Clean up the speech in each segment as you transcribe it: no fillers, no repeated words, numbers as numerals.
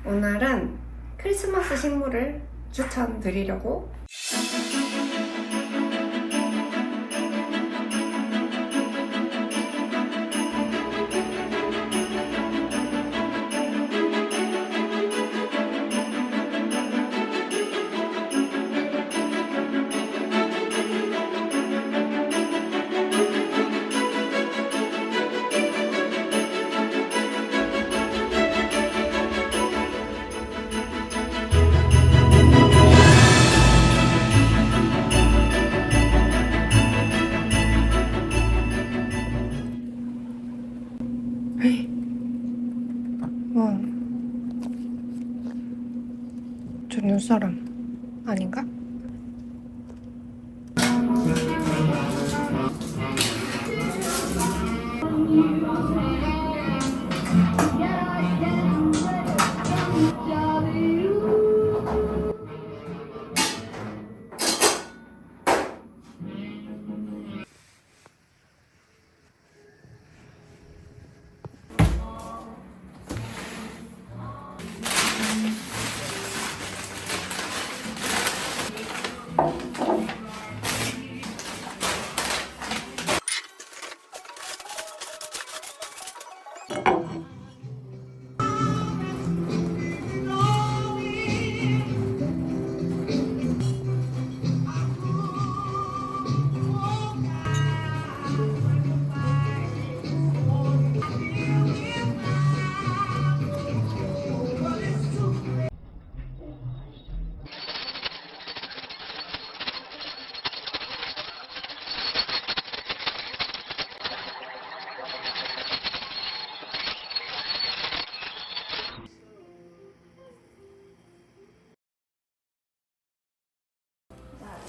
오늘은 크리스마스 식물을 추천드리려고 저 눈사람 아닌가?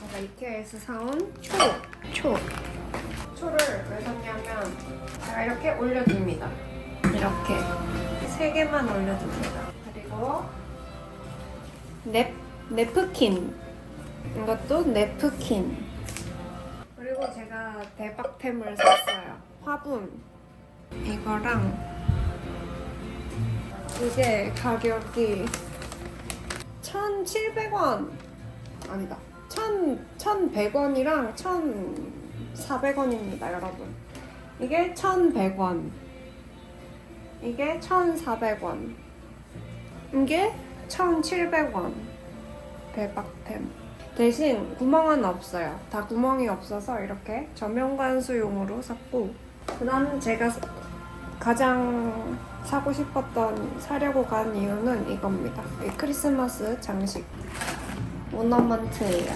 제가 이케아에서 사온 초를 왜 샀냐면 제가 이렇게 올려둡니다. 이렇게 3개만 올려둡니다. 그리고 네프킨, 이것도 네프킨. 그리고 제가 대박템을 샀어요. 화분 이거랑 이게 가격이 1,700원 아니다 1,100원이랑 1,400원입니다 여러분. 이게 1,100원, 이게 1,400원, 이게 1,700원. 대박템. 대신 구멍은 없어요. 다 구멍이 없어서 이렇게 저면관수용으로 샀고, 그 다음 제가 가장 사고 싶었던, 사려고 간 이유는 이겁니다. 이 크리스마스 장식 오너먼트예요.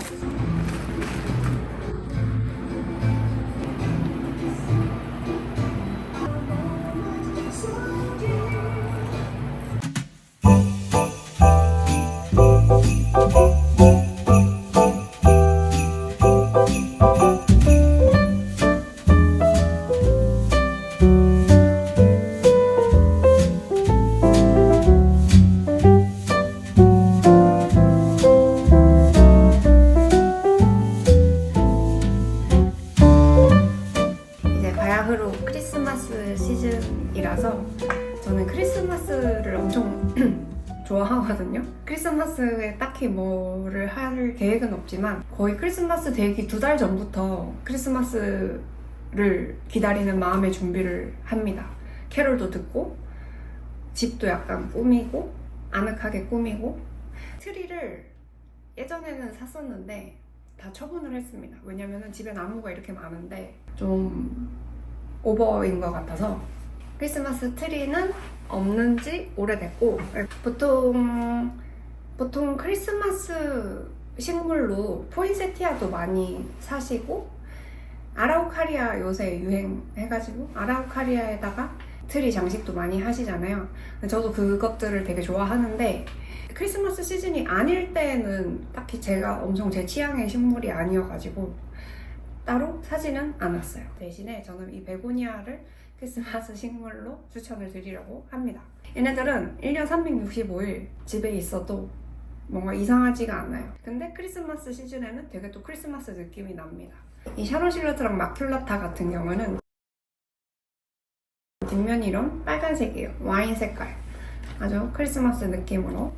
바야흐로 크리스마스 시즌이라서 저는 크리스마스를 엄청 좋아하거든요. 크리스마스에 딱히 뭐를 할 계획은 없지만 거의 크리스마스 되기 2달 전부터 크리스마스를 기다리는 마음의 준비를 합니다. 캐롤도 듣고 집도 약간 꾸미고 아늑하게 꾸미고. 트리를 예전에는 샀었는데 다 처분을 했습니다. 왜냐면은 집에 나무가 이렇게 많은데 좀 오버인 것 같아서. 크리스마스 트리는 없는 지 오래됐고, 보통 크리스마스 식물로 포인세티아도 많이 사시고, 아라우카리아 요새 유행해가지고 아라우카리아에다가 트리 장식도 많이 하시잖아요. 저도 그것들을 되게 좋아하는데 크리스마스 시즌이 아닐 때는 딱히 제가 엄청 제 취향의 식물이 아니어가지고 따로 사지는 않았어요. 대신에 저는 이 베고니아를 크리스마스 식물로 추천을 드리려고 합니다. 얘네들은 1년 365일 집에 있어도 뭔가 이상하지가 않아요. 근데 크리스마스 시즌에는 되게 또 크리스마스 느낌이 납니다. 이 샤론 실러트랑 마큘라타 같은 경우는 뒷면이 이런 빨간색이에요. 와인 색깔. 아주 크리스마스 느낌으로.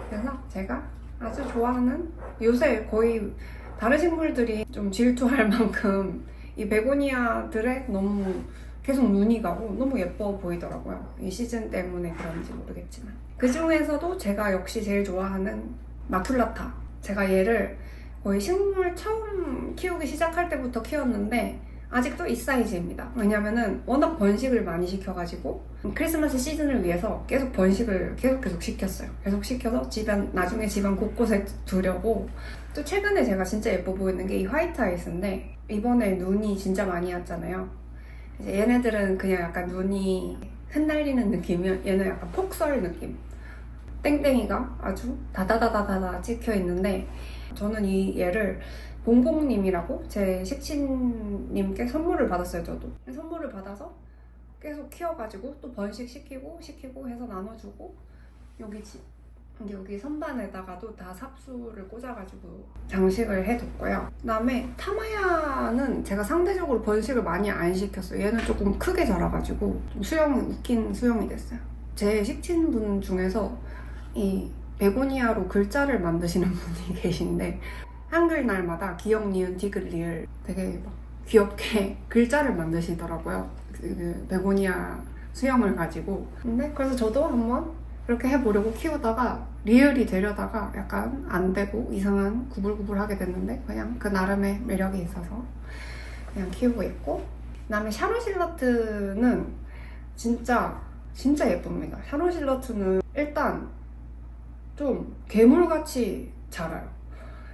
그래서 제가 아주 좋아하는, 요새 거의 다른 식물들이 좀 질투할 만큼 이 베고니아들에 너무 계속 눈이 가고 너무 예뻐 보이더라고요. 이 시즌 때문에 그런지 모르겠지만. 그 중에서도 제가 역시 제일 좋아하는 마큘라타. 제가 얘를 거의 식물 처음 키우기 시작할 때부터 키웠는데 아직도 이 사이즈입니다. 왜냐면은 워낙 번식을 많이 시켜가지고 크리스마스 시즌을 위해서 계속 번식을 계속 시켰어요. 계속 시켜서 나중에 집안 곳곳에 두려고. 또 최근에 제가 진짜 예뻐 보이는 게 이 화이트 아이스인데 이번에 눈이 진짜 많이 왔잖아요. 이제 얘네들은 그냥 약간 눈이 흩날리는 느낌이면 얘는 약간 폭설 느낌. 땡땡이가 아주 다다다다다다 찍혀 있는데 저는 얘를 봉봉님이라고 제 식친님께 선물을 받았어요. 저도 선물을 받아서 계속 키워가지고 또 번식시키고 해서 나눠주고 여기 선반에다가도 다 삽수를 꽂아가지고 장식을 해뒀고요. 그 다음에 타마야는 제가 상대적으로 번식을 많이 안 시켰어요. 얘는 조금 크게 자라가지고 좀 웃긴 수영이 됐어요. 제 식친분 중에서 이 베고니아로 글자를 만드시는 분이 계신데 한글날마다 기역, 니은, 디귿, 리을 되게 막 귀엽게 글자를 만드시더라고요. 그 베고니아 수영을 가지고. 근데 그래서 저도 한번 그렇게 해보려고 키우다가 리을이 되려다가 약간 안 되고 이상한 구불구불하게 됐는데 그냥 그 나름의 매력이 있어서 그냥 키우고 있고. 그다음에 샤론실러트는 진짜 예쁩니다. 샤론실러트는 일단 좀 괴물같이 자라요.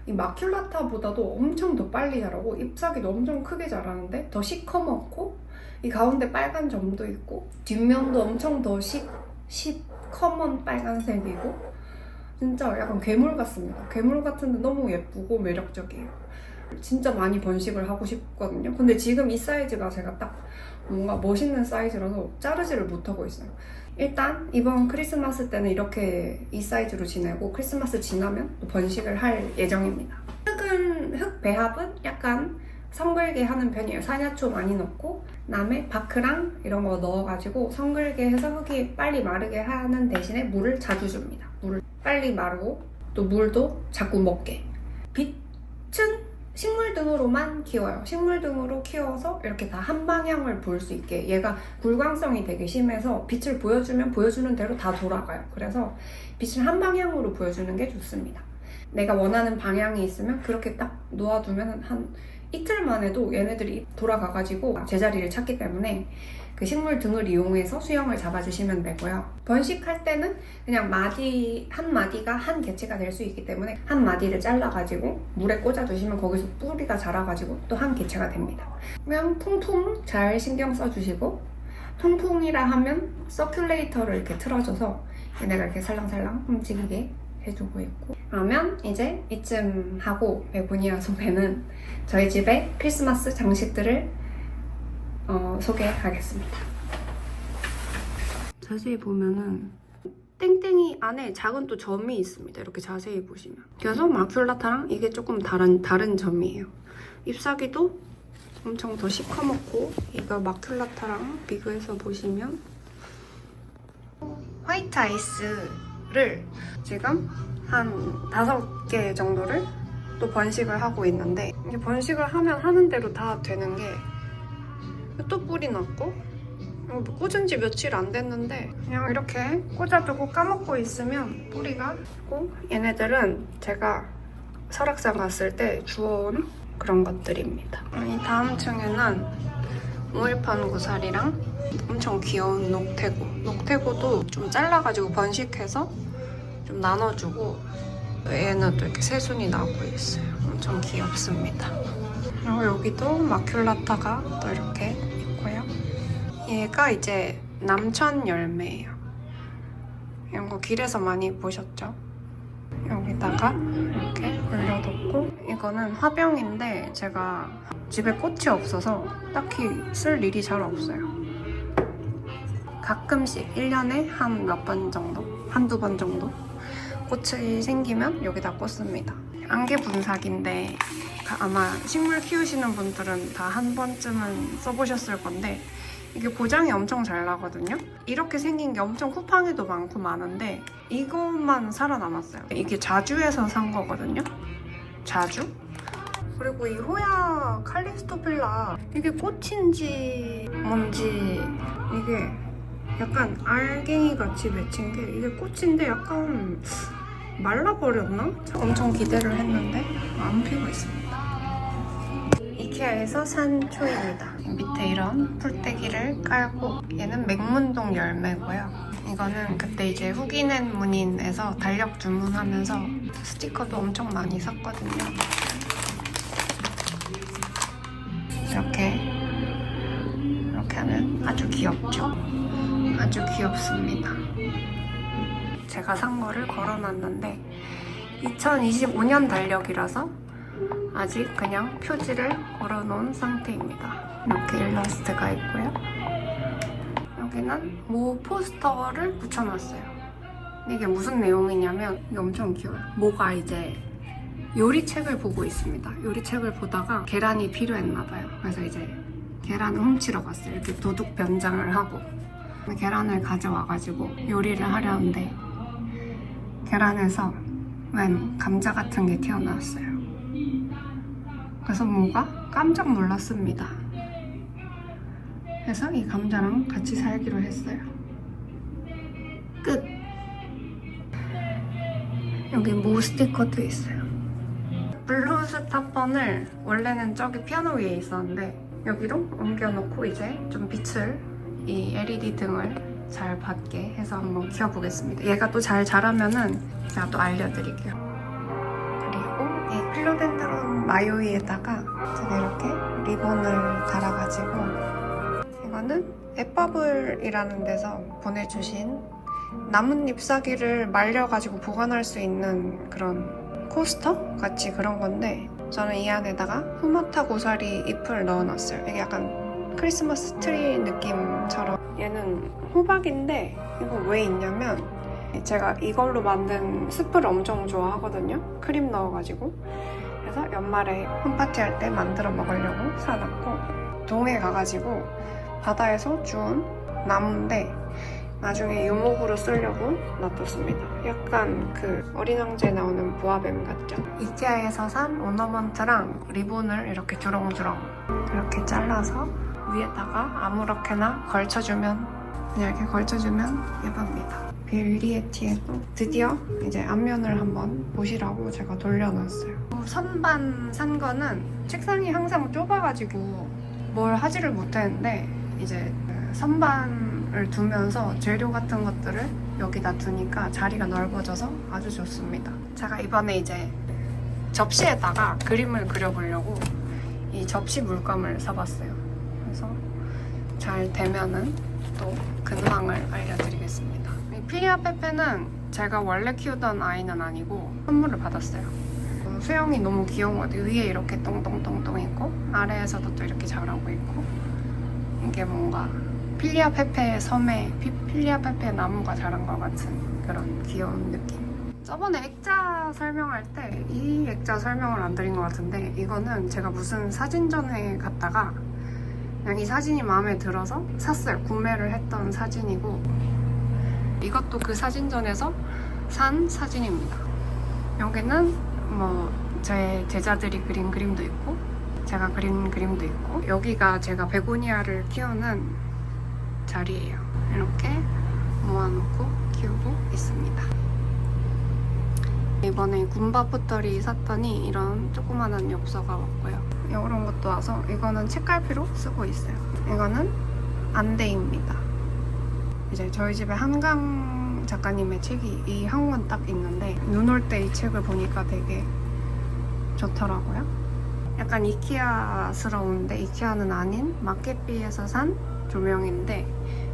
이 마큘라타보다도 엄청 더 빨리 자라고 잎사귀도 엄청 크게 자라는데 더 시커멓고 이 가운데 빨간 점도 있고 뒷면도 엄청 더 시커먼 빨간색이고 진짜 약간 괴물 같습니다. 괴물 같은데 너무 예쁘고 매력적이에요. 진짜 많이 번식을 하고 싶거든요. 근데 지금 이 사이즈가 제가 딱 뭔가 멋있는 사이즈라서 자르지를 못하고 있어요. 일단 이번 크리스마스 때는 이렇게 이 사이즈로 지내고 크리스마스 지나면 또 번식을 할 예정입니다. 흙 배합은 약간 성글게 하는 편이에요. 산야초 많이 넣고 그다음에 바크랑 이런 거 넣어가지고 성글게 해서 흙이 빨리 마르게 하는 대신에 물을 자주 줍니다. 물을 빨리 마르고 또 물도 자꾸 먹게. 빛은 식물 등으로만 키워요. 식물 등으로 키워서 이렇게 다 한 방향을 볼 수 있게. 얘가 굴광성이 되게 심해서 빛을 보여주면 보여주는 대로 다 돌아가요. 그래서 빛을 한 방향으로 보여주는 게 좋습니다. 내가 원하는 방향이 있으면 그렇게 딱 놓아두면 한 이틀만 해도 얘네들이 돌아가가지고 제자리를 찾기 때문에 그 식물 등을 이용해서 수영을 잡아주시면 되고요. 번식할 때는 그냥 한 마디가 한 개체가 될 수 있기 때문에 한 마디를 잘라가지고 물에 꽂아두시면 거기서 뿌리가 자라가지고 또 한 개체가 됩니다. 그냥 통풍 잘 신경 써주시고, 통풍이라 하면 서큘레이터를 이렇게 틀어줘서 얘네가 이렇게 살랑살랑 움직이게 해주고 있고. 그러면 이제 이쯤 하고 베고니아 소개는 저희 집의 크리스마스 장식들을 소개하겠습니다. 자세히 보면은 땡땡이 안에 작은 또 점이 있습니다. 이렇게 자세히 보시면. 그래서 마큘라타랑 이게 조금 다른 점이에요. 잎사귀도 엄청 더 시커멓고, 이거 마큘라타랑 비교해서 보시면 화이트 아이스를 지금 한 5개 정도를 또 번식을 하고 있는데, 이게 번식을 하면 하는 대로 다 되는 게 또 뿌리 났고, 꽂은 지 며칠 안 됐는데 그냥 이렇게 꽂아두고 까먹고 있으면 뿌리가 있고, 얘네들은 제가 설악산 갔을 때 주워온 그런 것들입니다. 이 다음 층에는 우일판 구살이랑 엄청 귀여운 녹태고도 좀 잘라가지고 번식해서 좀 나눠주고, 얘는 또 이렇게 새순이 나오고 있어요. 엄청 귀엽습니다. 그리고 여기도 마큘라타가 또 이렇게 있고요. 얘가 이제 남천 열매예요. 이런 거 길에서 많이 보셨죠? 여기다가 이렇게 올려뒀고, 이거는 화병인데 제가 집에 꽃이 없어서 딱히 쓸 일이 잘 없어요. 가끔씩 1년에 한 몇 번 정도? 한두 번 정도? 꽃이 생기면 여기다 꽂습니다. 안개 분사기인데 아마 식물 키우시는 분들은 다 한 번쯤은 써보셨을 건데, 이게 보장이 엄청 잘 나거든요. 이렇게 생긴 게 엄청 쿠팡에도 많고 많은데 이것만 살아남았어요. 이게 자주에서 산 거거든요. 자주? 그리고 이 호야 칼리스토 필라 이게 꽃인지 뭔지 이게 약간 알갱이 같이 맺힌 게 이게 꽃인데 약간 말라버렸나? 엄청 기대를 했는데 안 피고 있습니다. 이케아에서 산 초입니다. 밑에 이런 풀떼기를 깔고 얘는 맹문동 열매고요. 이거는 그때 이제 후기낸 문인에서 달력 주문하면서 스티커도 엄청 많이 샀거든요. 이렇게 하면 아주 귀엽죠? 아주 귀엽습니다. 제가 산 거를 걸어놨는데 2025년 달력이라서 아직 그냥 표지를 걸어놓은 상태입니다. 이렇게 일러스트가 있고요. 여기는 모 포스터를 붙여놨어요. 이게 무슨 내용이냐면 이게 엄청 귀여워요. 모가 이제 요리책을 보고 있습니다. 요리책을 보다가 계란이 필요했나봐요. 그래서 이제 계란을 훔치러 갔어요. 이렇게 도둑 변장을 하고 계란을 가져와가지고 요리를 하려는데 계란에서 웬 감자 같은 게 튀어나왔어요. 그래서 모가 깜짝 놀랐습니다. 그래서 이 감자랑 같이 살기로 했어요. 끝! 여기 모 스티커도 있어요. 블루스타번을 원래는 저기 피아노 위에 있었는데 여기로 옮겨놓고 이제 좀 빛을 이 LED 등을 잘 받게 해서 한번 키워보겠습니다. 얘가 또 잘 자라면은 제가 또 알려드릴게요. 그리고 이 필로덴드론 마요이에다가 제가 이렇게 리본을 달아가지고 이거는 앱버블이라는 데서 보내주신 나뭇잎 사기를 말려가지고 보관할 수 있는 그런 코스터 같이 그런 건데 저는 이 안에다가 후마타 고사리 잎을 넣어놨어요. 이게 약간 크리스마스 트리 느낌처럼. 얘는 호박인데 이거 왜 있냐면 제가 이걸로 만든 스프를 엄청 좋아하거든요. 크림 넣어가지고. 그래서 연말에 홈파티 할 때 만들어 먹으려고 사놨고 동해 가가지고 바다에서 주운 나무인데 나중에 유목으로 쓰려고 놔뒀습니다. 약간 그 어린 왕자에 나오는 보아뱀 같죠? 이케아에서 산 오너먼트랑 리본을 이렇게 주렁주렁 이렇게 잘라서 위에다가 아무렇게나 걸쳐주면 그냥 이렇게 걸쳐주면 예쁩니다. 벨리에티에도 드디어 이제 앞면을 한번 보시라고 제가 돌려놨어요. 선반 산 거는 책상이 항상 좁아가지고 뭘 하지를 못했는데 이제 선반을 두면서 재료 같은 것들을 여기다 두니까 자리가 넓어져서 아주 좋습니다. 제가 이번에 이제 접시에다가 그림을 그려보려고 이 접시 물감을 사봤어요. 그래서 잘 되면은 또 근황을 알려드리겠습니다. 이 필리아 페페는 제가 원래 키우던 아이는 아니고 선물을 받았어요. 수영이 너무 귀여운 것 같아요. 위에 이렇게 똥똥똥똥 있고 아래에서도 또 이렇게 자라고 있고 이게 뭔가 필리아 페페의 섬에 필리아 페페 나무가 자란 것 같은 그런 귀여운 느낌. 저번에 액자 설명할 때 이 액자 설명을 안 드린 것 같은데 이거는 제가 무슨 사진전에 갔다가 그냥 이 사진이 마음에 들어서 샀어요. 구매를 했던 사진이고 이것도 그 사진전에서 산 사진입니다. 여기는 뭐 제 제자들이 그린 그림도 있고 제가 그린 그림도 있고 여기가 제가 베고니아를 키우는 자리예요. 이렇게 모아놓고 키우고 있습니다. 이번에 군바포터리 샀더니 이런 조그만한 엽서가 왔고요. 이런 것도 와서 이거는 책갈피로 쓰고 있어요. 이거는 안대입니다. 이제 저희 집에 한강 작가님의 책이 이 한 권 딱 있는데 눈 올 때 이 책을 보니까 되게 좋더라고요. 약간 이케아스러운데 이케아는 아닌 마켓비에서 산 조명인데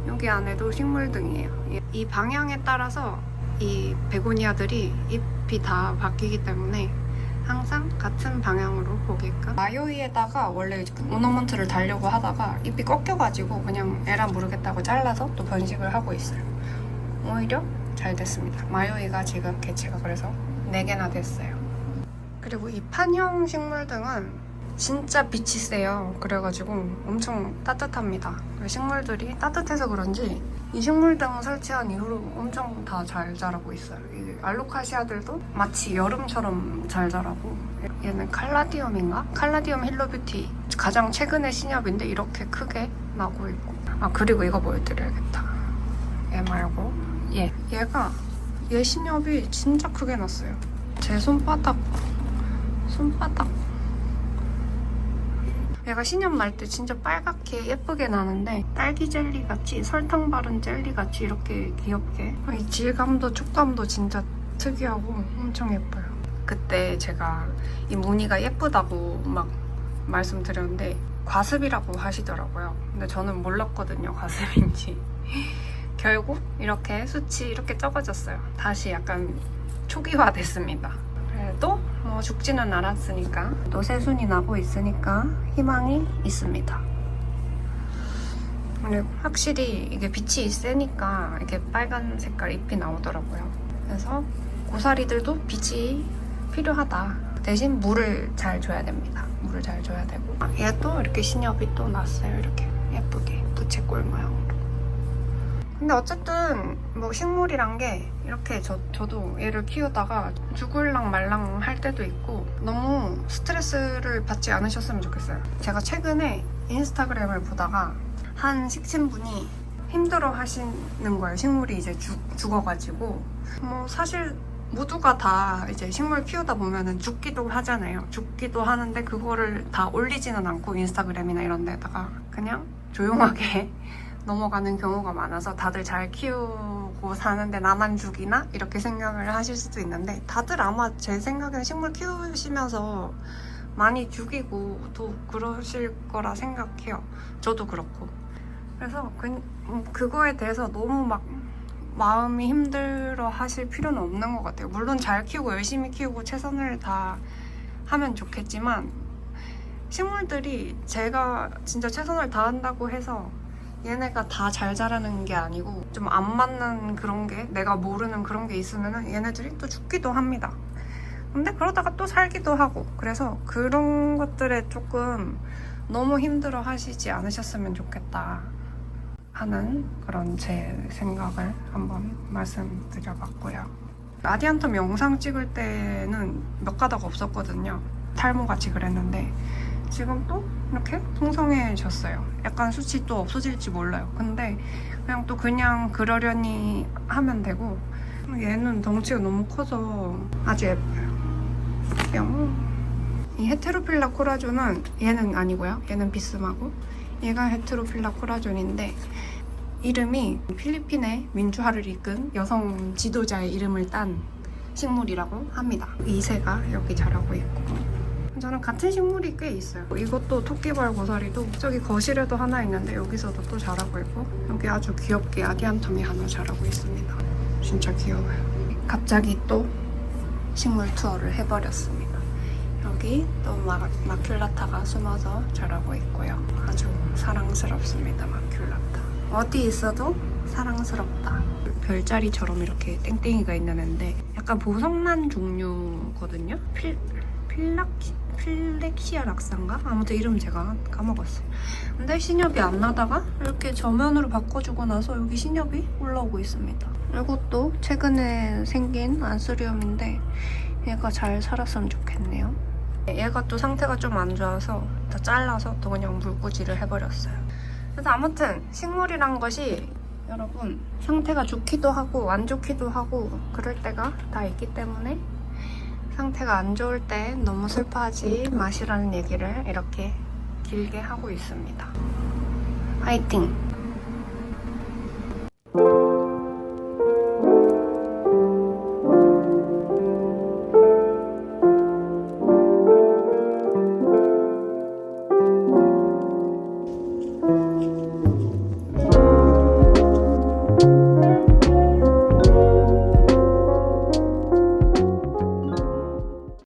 여기 안에도 식물등이에요. 이 방향에 따라서 이 베고니아들이 잎이 다 바뀌기 때문에 항상 같은 방향으로 보게끔 마요이에다가 원래 오너먼트를 달려고 하다가 잎이 꺾여가지고 그냥 에라 모르겠다고 잘라서 또 번식을 하고 있어요. 오히려 잘 됐습니다. 마요이가 지금 개체가 그래서 4개나 됐어요. 그리고 이 판형 식물등은 진짜 빛이 세요. 그래가지고 엄청 따뜻합니다. 식물들이 따뜻해서 그런지 이 식물등 설치한 이후로 엄청 다 잘 자라고 있어요. 이 알로카시아들도 마치 여름처럼 잘 자라고. 얘는 칼라디움인가? 칼라디움 힐로뷰티 가장 최근의 신엽인데 이렇게 크게 나고 있고. 아 그리고 이거 보여드려야겠다. 얘 말고 얘가 얘 신엽이 진짜 크게 났어요. 제 손바닥 얘가 신엽 날 때 진짜 빨갛게 예쁘게 나는데 딸기 젤리 같이 설탕 바른 젤리 같이 이렇게 귀엽게 이 질감도 촉감도 진짜 특이하고 엄청 예뻐요. 그때 제가 이 무늬가 예쁘다고 막 말씀드렸는데 과습이라고 하시더라고요. 근데 저는 몰랐거든요, 과습인지. 결국 이렇게 수치 이렇게 적어졌어요. 다시 약간 초기화 됐습니다. 그래도 뭐 죽지는 않았으니까 또 새순이 나고 있으니까 희망이 있습니다. 그리고 확실히 이게 빛이 세니까 이렇게 빨간 색깔 잎이 나오더라고요. 그래서 고사리들도 빛이 필요하다. 대신 물을 잘 줘야 됩니다. 물을 잘 줘야 되고 얘도 이렇게 신엽이 또 났어요. 이렇게 예쁘게 부채꼴 모양으로. 근데 어쨌든 뭐 식물이란 게 이렇게 저도 얘를 키우다가 죽을랑 말랑 할 때도 있고 너무 스트레스를 받지 않으셨으면 좋겠어요. 제가 최근에 인스타그램을 보다가 한 식친분이 힘들어 하시는 거예요. 식물이 이제 죽어가지고 뭐 사실 모두가 다 이제 식물 키우다 보면은 죽기도 하잖아요. 죽기도 하는데 그거를 다 올리지는 않고 인스타그램이나 이런 데다가 그냥 조용하게 넘어가는 경우가 많아서 다들 잘 키우고 사는데 나만 죽이나? 이렇게 생각을 하실 수도 있는데 다들 아마 제 생각에는 식물 키우시면서 많이 죽이고 또 그러실 거라 생각해요. 저도 그렇고. 그래서 그거에 대해서 너무 막 마음이 힘들어 하실 필요는 없는 것 같아요. 물론 잘 키우고 열심히 키우고 최선을 다 하면 좋겠지만 식물들이 제가 진짜 최선을 다한다고 해서 얘네가 다 잘 자라는 게 아니고 좀 안 맞는 그런 게 내가 모르는 그런 게 있으면 얘네들이 또 죽기도 합니다. 근데 그러다가 또 살기도 하고 그래서 그런 것들에 조금 너무 힘들어 하시지 않으셨으면 좋겠다 하는 그런 제 생각을 한번 말씀드려봤고요. 아디안텀 영상 찍을 때는 몇 가닥 없었거든요. 탈모같이 그랬는데 지금 또 이렇게 풍성해졌어요. 약간 수치 또 없어질지 몰라요. 근데 그냥 그러려니 하면 되고 얘는 덩치가 너무 커서 아주 예뻐요. 뿅. 이 헤테로필라 코라존은 얘는 아니고요. 얘는 비스마고 얘가 헤테로필라 코라존인데 이름이 필리핀의 민주화를 이끈 여성 지도자의 이름을 딴 식물이라고 합니다. 이 새가 여기 자라고 있고 저는 같은 식물이 꽤 있어요. 이것도 토끼벌 고사리도 저기 거실에도 하나 있는데 여기서도 또 자라고 있고 여기 아주 귀엽게 아디안텀이 하나 자라고 있습니다. 진짜 귀여워요. 갑자기 또 식물 투어를 해버렸습니다. 여기 또 마큘라타가 숨어서 자라고 있고요. 아주 사랑스럽습니다. 마큘라타. 어디 있어도 사랑스럽다. 별자리처럼 이렇게 땡땡이가 있는 애인데 약간 보석란 종류거든요. 필렉시아 락사인가? 아무튼 이름 제가 까먹었어요. 근데 신엽이 안 나다가 이렇게 저면으로 바꿔주고 나서 여기 신엽이 올라오고 있습니다. 이것도 최근에 생긴 안스리움인데 얘가 잘 살았으면 좋겠네요. 얘가 또 상태가 좀 안 좋아서 다 잘라서 또 그냥 물꽂이를 해버렸어요. 그래서 아무튼 식물이란 것이 여러분 상태가 좋기도 하고 안 좋기도 하고 그럴 때가 다 있기 때문에 상태가 안 좋을 때 너무 슬퍼하지 마시라는 얘기를 이렇게 길게 하고 있습니다. 화이팅!